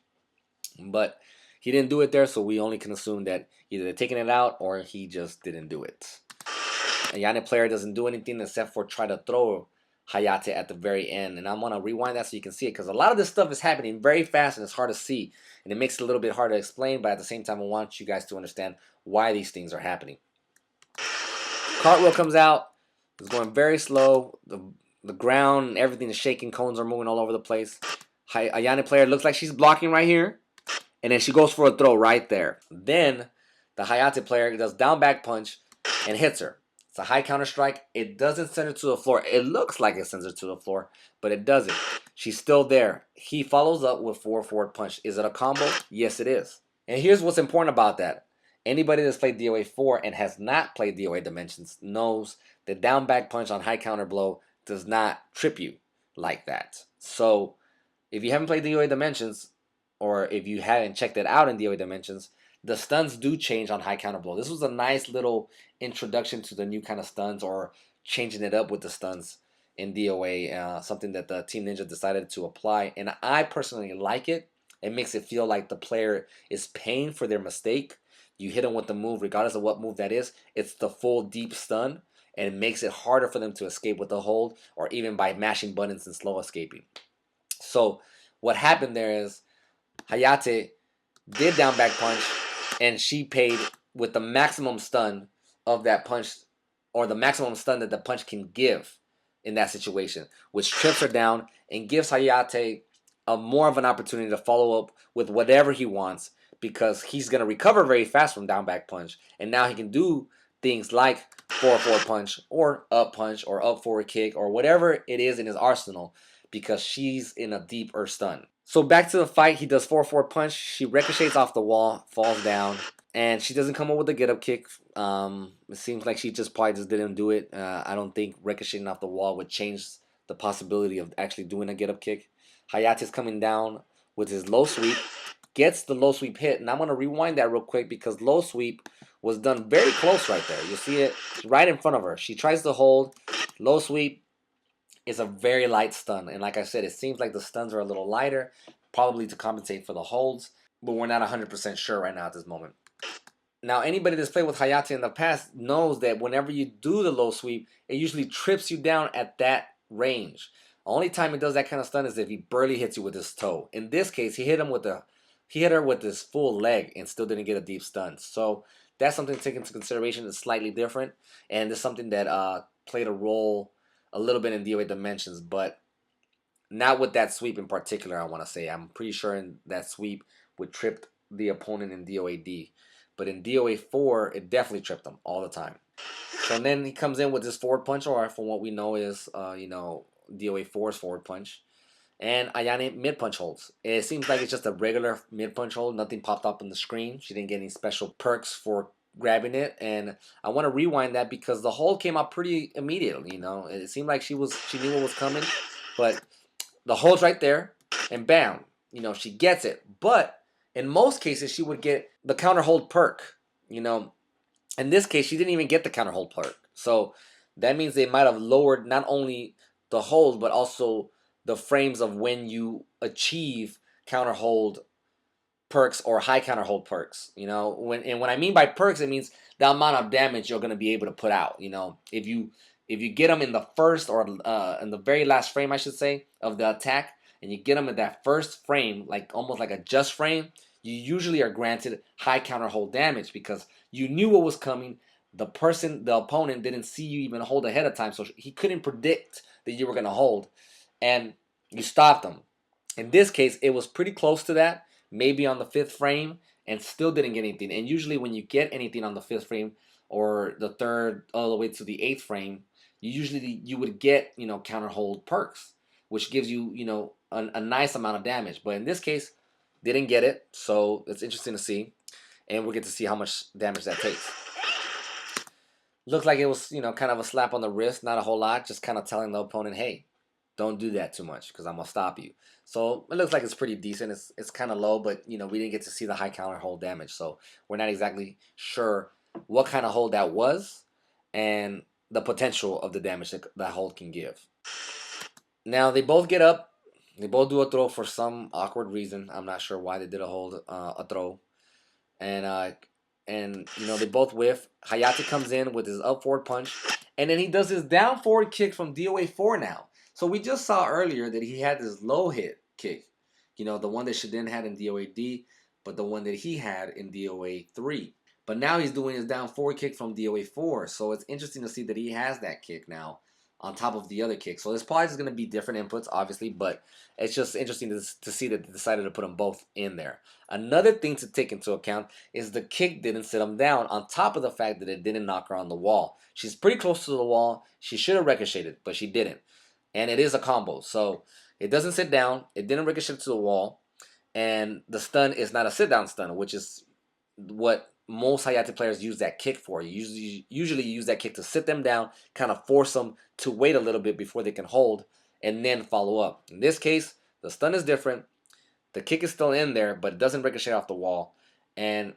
But he didn't do it there, so we only can assume that either they're taking it out or he just didn't do it. A Yane player doesn't do anything except for try to throw Hayate at the very end. And I'm going to rewind that so you can see it, because a lot of this stuff is happening very fast and it's hard to see. And it makes it a little bit hard to explain, but at the same time I want you guys to understand why these things are happening. Cartwheel comes out. It's going very slow. The ground and everything is shaking. Cones are moving all over the place. Ayane player looks like she's blocking right here. And then she goes for a throw right there. Then the Hayate player does down back punch and hits her. It's a high counter strike. It doesn't send her to the floor. It looks like it sends her to the floor, but it doesn't. She's still there. He follows up with forward punch. Is it a combo? Yes, it is. And here's what's important about that. Anybody that's played DOA4 and has not played DOA Dimensions knows that down back punch on high counter blow does not trip you like that. So if you haven't played DOA Dimensions, or if you haven't checked it out in DOA Dimensions, the stuns do change on high counter blow. This was a nice little introduction to the new kind of stuns, or changing it up with the stuns in DOA, something that the Team Ninja decided to apply. And I personally like it. It makes it feel like the player is paying for their mistake. You hit them with the move, regardless of what move that is. It's the full deep stun, and it makes it harder for them to escape with the hold, or even by mashing buttons and slow escaping. So what happened there is Hayate did down back punch, and she paid with the maximum stun of that punch, or the maximum stun that the punch can give in that situation, which trips her down and gives Hayate more of an opportunity to follow up with whatever he wants, because he's going to recover very fast from down back punch, and now he can do things like forward punch, or up forward kick, or whatever it is in his arsenal, because she's in a deeper stun. So back to the fight, he does 4-4 punch. She ricochets off the wall, falls down, and she doesn't come up with a get up kick. It seems like she just probably just didn't do it. I don't think ricocheting off the wall would change the possibility of actually doing a get up kick. Hayate's coming down with his low sweep, gets the low sweep hit, and I'm gonna rewind that real quick because low sweep was done very close right there. You see it right in front of her. She tries to hold low sweep. Is a very light stun, and like I said, it seems like the stuns are a little lighter, probably to compensate for the holds, but we're not 100% sure right now at this moment. Now, anybody that's played with Hayate in the past knows that whenever you do the low sweep, it usually trips you down at that range. The only time it does that kind of stun is if he barely hits you with his toe. In this case, he hit her with his full leg and still didn't get a deep stun. So that's something to take into consideration. It's slightly different, and it's something that played a role a little bit in DOA dimensions, but not with that sweep in particular. I want to say I'm pretty sure in that sweep would trip the opponent in DOAD, but in DOA4 it definitely tripped them all the time. So then he comes in with this forward punch, or from what we know is DOA4's forward punch, and Ayane mid punch holds. It seems like it's just a regular mid punch hold. Nothing popped up on the screen. She didn't get any special perks for grabbing it, and I want to rewind that because the hold came out pretty immediately. It seemed like she knew what was coming, but the hold's right there, and bam, she gets it. But in most cases, she would get the counter hold perk. In this case, she didn't even get the counter hold perk. So that means they might have lowered not only the hold, but also the frames of when you achieve counter hold perks or high counter hold perks. When I mean by perks, it means the amount of damage you're going to be able to put out. If you get them in the first or in the very last frame, I should say, of the attack, and you get them in that first frame, like almost like a just frame, you usually are granted high counter hold damage because you knew what was coming. The opponent didn't see you even hold ahead of time, so he couldn't predict that you were going to hold, and you stopped them. In this case, it was pretty close to that, maybe on the fifth frame, and still didn't get anything. And usually when you get anything on the fifth frame or the third all the way to the eighth frame, you would get counter hold perks, which gives you a nice amount of damage. But in this case, didn't get it, so it's interesting to see, and we'll get to see how much damage that takes. Looked like it was kind of a slap on the wrist, not a whole lot, just kind of telling the opponent, hey, don't do that too much because I'm gonna stop you. So it looks like it's pretty decent. It's kind of low, but we didn't get to see the high counter hold damage, so we're not exactly sure what kind of hold that was and the potential of the damage that hold can give. Now they both get up. They both do a throw for some awkward reason. I'm not sure why they did a throw, and they both whiff. Hayate comes in with his up forward punch, and then he does his down forward kick from DOA4 now. So we just saw earlier that he had this low hit kick, the one that Shiden had in DOAD, but the one that he had in DOA3. But now he's doing his down forward kick from DOA4, so it's interesting to see that he has that kick now on top of the other kick. So there's probably just going to be different inputs, obviously, but it's just interesting to see that they decided to put them both in there. Another thing to take into account is the kick didn't sit him down, on top of the fact that it didn't knock her on the wall. She's pretty close to the wall. She should have ricocheted, but she didn't. And it is a combo, so it doesn't sit down. It didn't ricochet to the wall, and the stun is not a sit-down stun, which is what most Hayate players use that kick for. You usually use that kick to sit them down, kind of force them to wait a little bit before they can hold, and then follow up. In this case, the stun is different. The kick is still in there, but it doesn't ricochet off the wall, and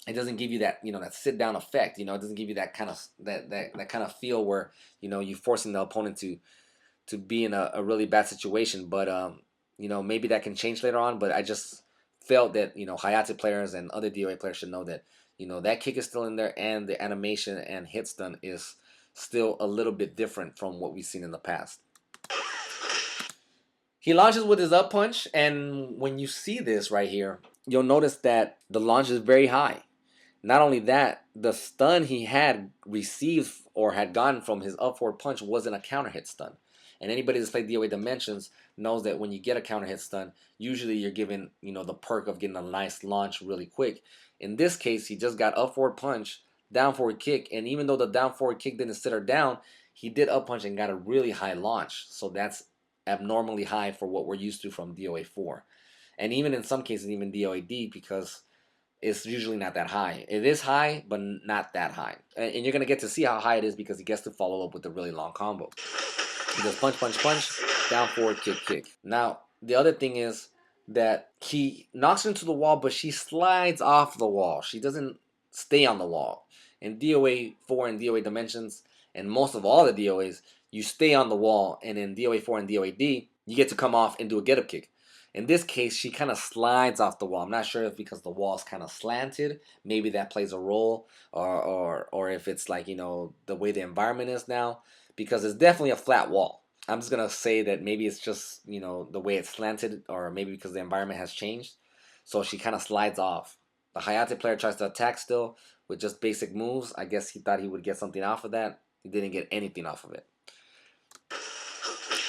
it doesn't give you that that sit down effect. It doesn't give you that kind of that kind of feel where you're forcing the opponent to be in a really bad situation. But maybe that can change later on. But I just felt that Hayate players and other DOA players should know that that kick is still in there, and the animation and hit stun is still a little bit different from what we've seen in the past. He launches with his up punch, and when you see this right here, you'll notice that the launch is very high. Not only that, the stun he had received or had gotten from his up forward punch wasn't a counter hit stun. And anybody that's played DOA Dimensions knows that when you get a counter hit stun, usually you're given the perk of getting a nice launch really quick. In this case, he just got up forward punch, down forward kick, and even though the down forward kick didn't sit her down, he did up punch and got a really high launch. So that's abnormally high for what we're used to from DOA4. And even in some cases, even DOAD, because it's usually not that high. It is high, but not that high. And you're going to get to see how high it is because he gets to follow up with a really long combo. He does punch, punch, punch, down, forward, kick, kick. Now, the other thing is that he knocks her into the wall, but she slides off the wall. She doesn't stay on the wall. In DOA4 and DOA Dimensions, and most of all the DOAs, you stay on the wall, and in DOA4 and DOAD, you get to come off and do a get-up kick. In this case, she kind of slides off the wall. I'm not sure if because the wall is kind of slanted, maybe that plays a role, or if it's like, you know, the way the environment is now, because it's definitely a flat wall. I'm just gonna say that maybe it's just, you know, the way it's slanted, or maybe because the environment has changed. So she kind of slides off. The Hayate player tries to attack still with just basic moves. I guess he thought he would get something off of that. He didn't get anything off of it.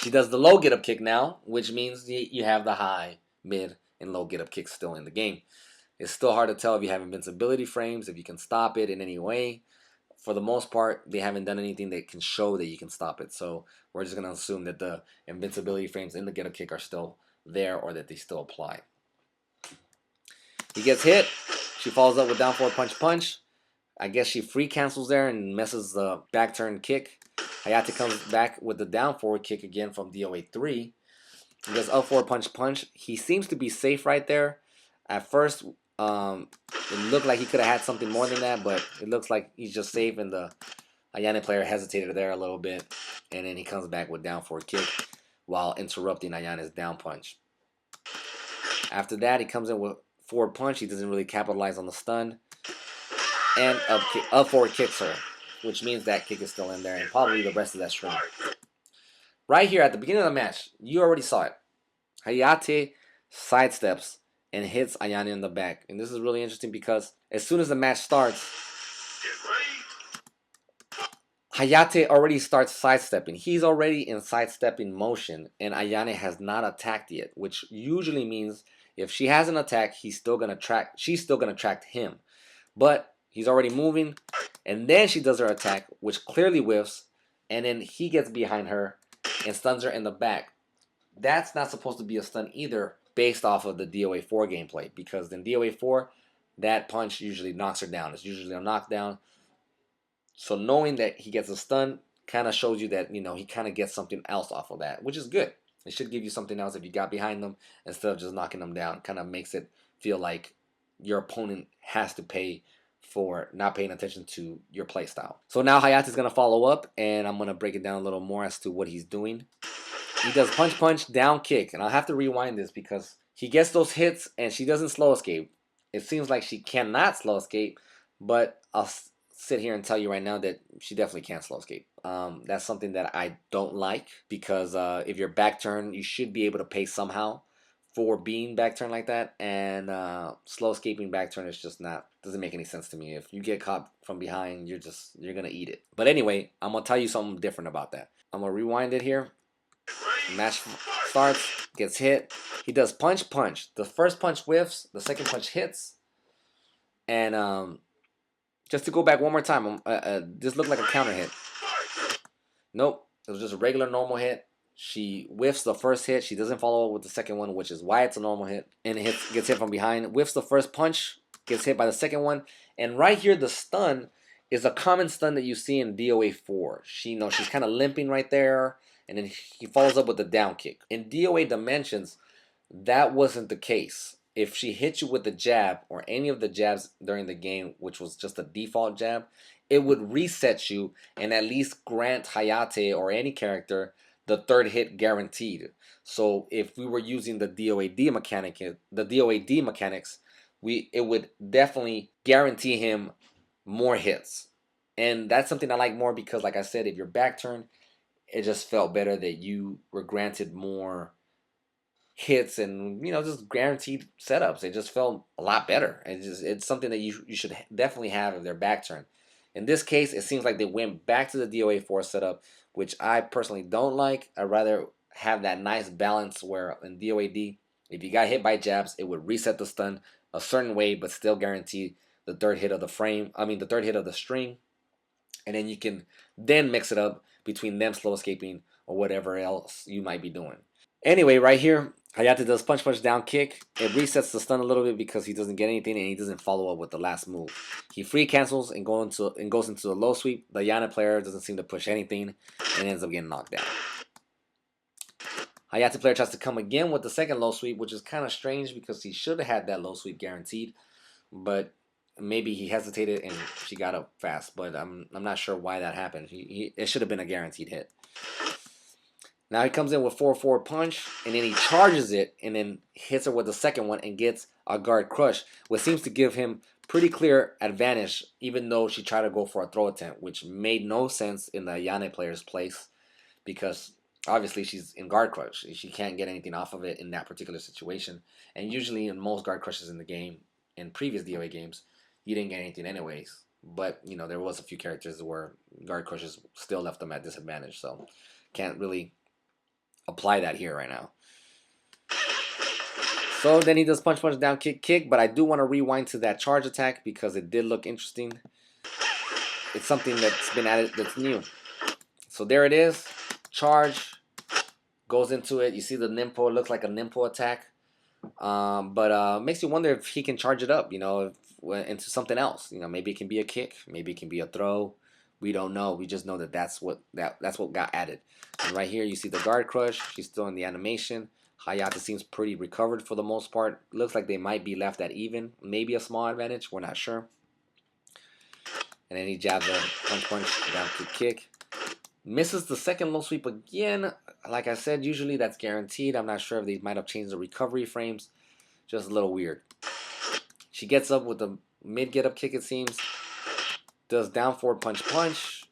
She does the low get-up kick now, which means you have the high, mid, and low get-up kicks still in the game. It's still hard to tell if you have invincibility frames, if you can stop it in any way. For the most part, they haven't done anything that can show that you can stop it. So we're just going to assume that the invincibility frames in the get-up kick are still there, or that they still apply. He gets hit. She follows up with down forward punch punch. I guess she free cancels there and messes the back turn kick. Hayate comes back with the down forward kick again from DOA3. He does up forward punch punch. He seems to be safe right there. At first, it looked like he could have had something more than that, but it looks like he's just safe, and the Ayane player hesitated there a little bit, and then he comes back with down forward kick while interrupting Ayane's down punch. After that, he comes in with forward punch. He doesn't really capitalize on the stun, and up forward kicks her, which means that kick is still in there, and probably the rest of that string. Right here at the beginning of the match, you already saw it. Hayate sidesteps and hits Ayane in the back. And this is really interesting because as soon as the match starts, Hayate already starts sidestepping. He's already in sidestepping motion, and Ayane has not attacked yet, which usually means if she hasn't attacked, she's still gonna track him. But he's already moving, and then she does her attack, which clearly whiffs, and then he gets behind her and stuns her in the back. That's not supposed to be a stun either, based off of the DOA4 gameplay, because in DOA4, that punch usually knocks her down. It's usually a knockdown. So knowing that he gets a stun kind of shows you that, you know, he kind of gets something else off of that, which is good. It should give you something else if you got behind them instead of just knocking them down. Kind of makes it feel like your opponent has to pay for not paying attention to your playstyle. So now Hayate's going to follow up, and I'm going to break it down a little more as to what he's doing. He does punch, punch, down, kick. And I'll have to rewind this because he gets those hits and she doesn't slow escape. It seems like she cannot slow escape, but I'll sit here and tell you right now that she definitely can't slow escape. That's something that I don't like because if you're back turn, you should be able to pay somehow for being back turn like that. And slow escaping back turn is just doesn't make any sense to me. If you get caught from behind, you're going to eat it. But anyway, I'm going to tell you something different about that. I'm going to rewind it here. Match starts, gets hit. He does punch, punch. The first punch whiffs, the second punch hits. And just to go back one more time, this looked like a counter hit. Nope, it was just a regular normal hit. She whiffs the first hit. She doesn't follow up with the second one, which is why it's a normal hit. And gets hit from behind. Whiffs the first punch, gets hit by the second one. And right here, the stun is a common stun that you see in DOA4. She's kind of limping right there. And then he follows up with the down kick. In DOA Dimensions, that wasn't the case. If she hit you with the jab or any of the jabs during the game, which was just a default jab, it would reset you and at least grant Hayate or any character the third hit guaranteed. So if we were using the DOAD mechanics, it would definitely guarantee him more hits. And that's something I like more because, like I said, if you're back turn, it just felt better that you were granted more hits and, just guaranteed setups. It just felt a lot better. It's something that you should definitely have if they're back turn. In this case, it seems like they went back to the DOA4 setup, which I personally don't like. I'd rather have that nice balance where in DOAD, if you got hit by jabs, it would reset the stun a certain way, but still guarantee the third hit of the third hit of the string. And then you can then mix it up between them slow escaping or whatever else you might be doing. Anyway, right here, Hayate does punch punch down kick. It resets the stun a little bit because he doesn't get anything and he doesn't follow up with the last move. He free cancels and goes into a low sweep. The Yana player doesn't seem to push anything and ends up getting knocked down. Hayate player tries to come again with the second low sweep, which is kind of strange because he should have had that low sweep guaranteed, but maybe he hesitated and she got up fast. But I'm not sure why that happened. It should have been a guaranteed hit. Now he comes in with 4-4 punch, and then he charges it, and then hits her with the second one and gets a guard crush, which seems to give him pretty clear advantage, even though she tried to go for a throw attempt, which made no sense in the Yane player's place, because obviously she's in guard crush. She can't get anything off of it in that particular situation, and usually in most guard crushes in the game, in previous DOA games, you didn't get anything anyways. But, you know, there was a few characters where guard crushes still left them at disadvantage, so can't really apply that here right now. So then he does punch punch down kick kick, but I do want to rewind to that charge attack because it did look interesting. It's something that's been added that's new. So there it is, charge, goes into it. You see the Nimpo, it looks like a Nimpo attack, but makes you wonder if he can charge it up, you know, into something else. You know, maybe it can be a kick, maybe it can be a throw. We don't know. We just know that that's what got added. And right here, you see the guard crush. She's still in the animation. Hayate seems pretty recovered for the most part. Looks like they might be left at even. Maybe a small advantage. We're not sure. And then he jabs a punch punch down kick kick. Misses the second low sweep again. Like I said, usually that's guaranteed. I'm not sure if they might have changed the recovery frames. Just a little weird. She gets up with the mid get up kick, it seems. Does down forward punch punch.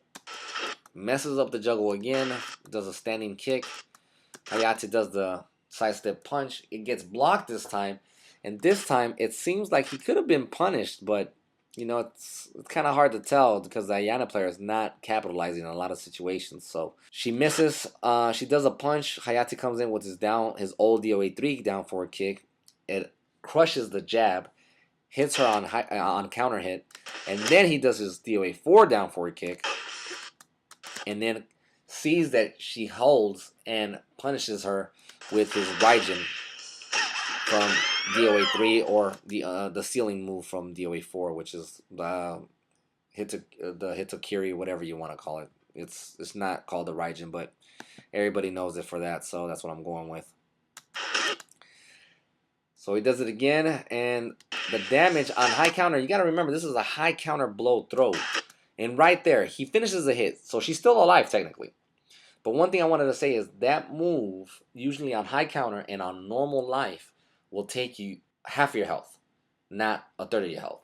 Messes up the juggle again. Does a standing kick. Hayate does the sidestep punch. It gets blocked this time. And this time, it seems like he could have been punished. But, you know, it's kind of hard to tell because the Ayana player is not capitalizing in a lot of situations. So she misses. She does a punch. Hayate comes in with his old DOA3 down forward kick. It crushes the jab. Hits her on counter hit, and then he does his DOA4 down forward kick, and then sees that she holds and punishes her with his Raijin from DOA3 or the ceiling move from DOA4, which is the Hitokiri, whatever you want to call it. It's not called the Raijin, but everybody knows it for that, so that's what I'm going with. So he does it again, and the damage on high counter, you got to remember, this is a high counter blow throw. And right there, he finishes the hit. So she's still alive, technically. But one thing I wanted to say is that move, usually on high counter and on normal life, will take you half your health, not a third of your health.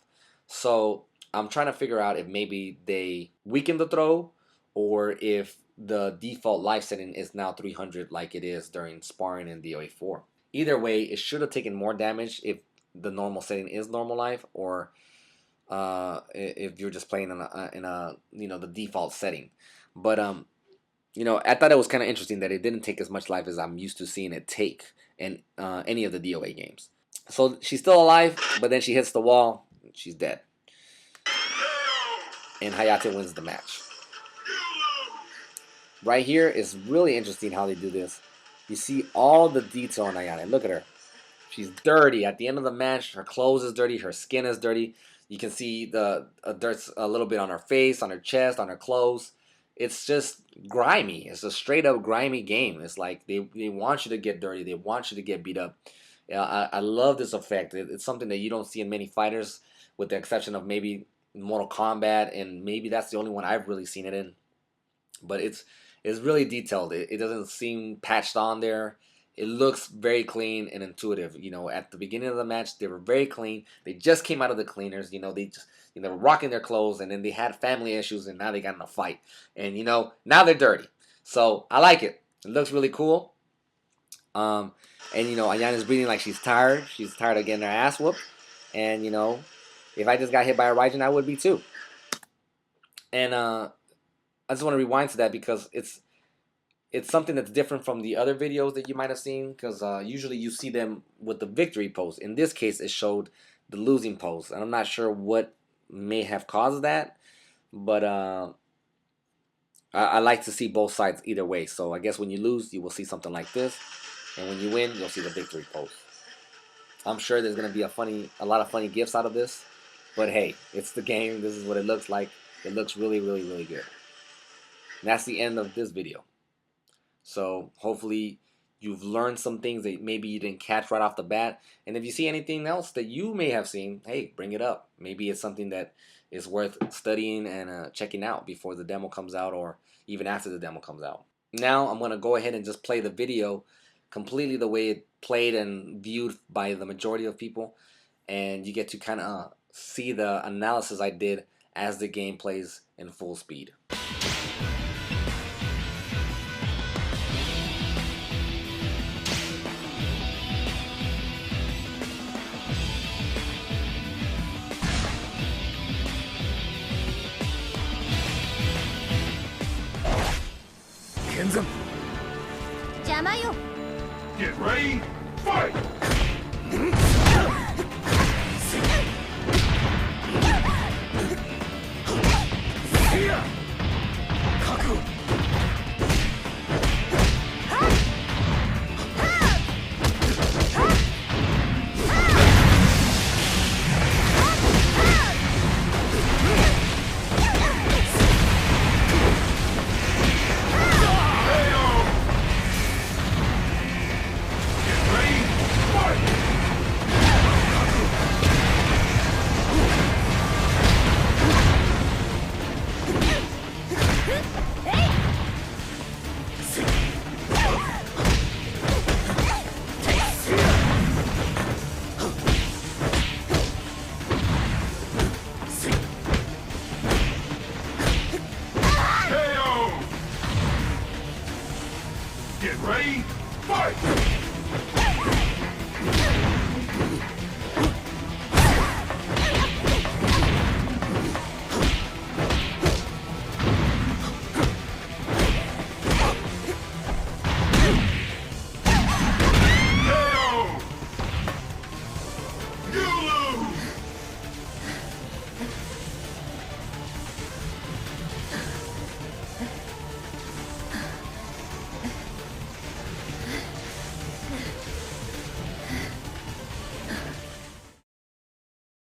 So I'm trying to figure out if maybe they weaken the throw, or if the default life setting is now 300 like it is during sparring in DOA4. Either way, it should have taken more damage if the normal setting is normal life, or if you're just playing in a you know, the default setting. But you know, I thought it was kind of interesting that it didn't take as much life as I'm used to seeing it take in any of the DOA games. So she's still alive, but then she hits the wall. She's dead, and Hayate wins the match. Right here is really interesting how they do this. You see all the detail on Ayane. Look at her. She's dirty. At the end of the match, her clothes is dirty. Her skin is dirty. You can see the dirt's a little bit on her face, on her chest, on her clothes. It's just grimy. It's a straight up grimy game. It's like they want you to get dirty. They want you to get beat up. I love this effect. It's something that you don't see in many fighters, with the exception of maybe Mortal Kombat, and maybe that's the only one I've really seen it in. But it's really detailed. It doesn't seem patched on there. It looks very clean and intuitive. You know, at the beginning of the match, they were very clean. They just came out of the cleaners. You know, they were rocking their clothes, and then they had family issues, and now they got in a fight. And, you know, now they're dirty. So I like it. It looks really cool. And, you know, Ayana's breathing like she's tired. She's tired of getting her ass whooped. And, you know, if I just got hit by a Raijin, I would be too. And I just want to rewind to that because it's something that's different from the other videos that you might have seen, because usually you see them with the victory pose. In this case, it showed the losing pose, and I'm not sure what may have caused that, but I like to see both sides either way. So I guess when you lose, you will see something like this, and when you win, you'll see the victory pose. I'm sure there's gonna be a lot of funny gifs out of this, but hey, it's the game. This is what it looks like. It looks really, really, really good. And that's the end of this video. So hopefully you've learned some things that maybe you didn't catch right off the bat. And if you see anything else that you may have seen, hey, bring it up. Maybe it's something that is worth studying and checking out before the demo comes out, or even after the demo comes out. Now I'm going to go ahead and just play the video completely the way it played and viewed by the majority of people. And you get to kind of see the analysis I did as the game plays in full speed. Get ready, fight! Get ready, fight!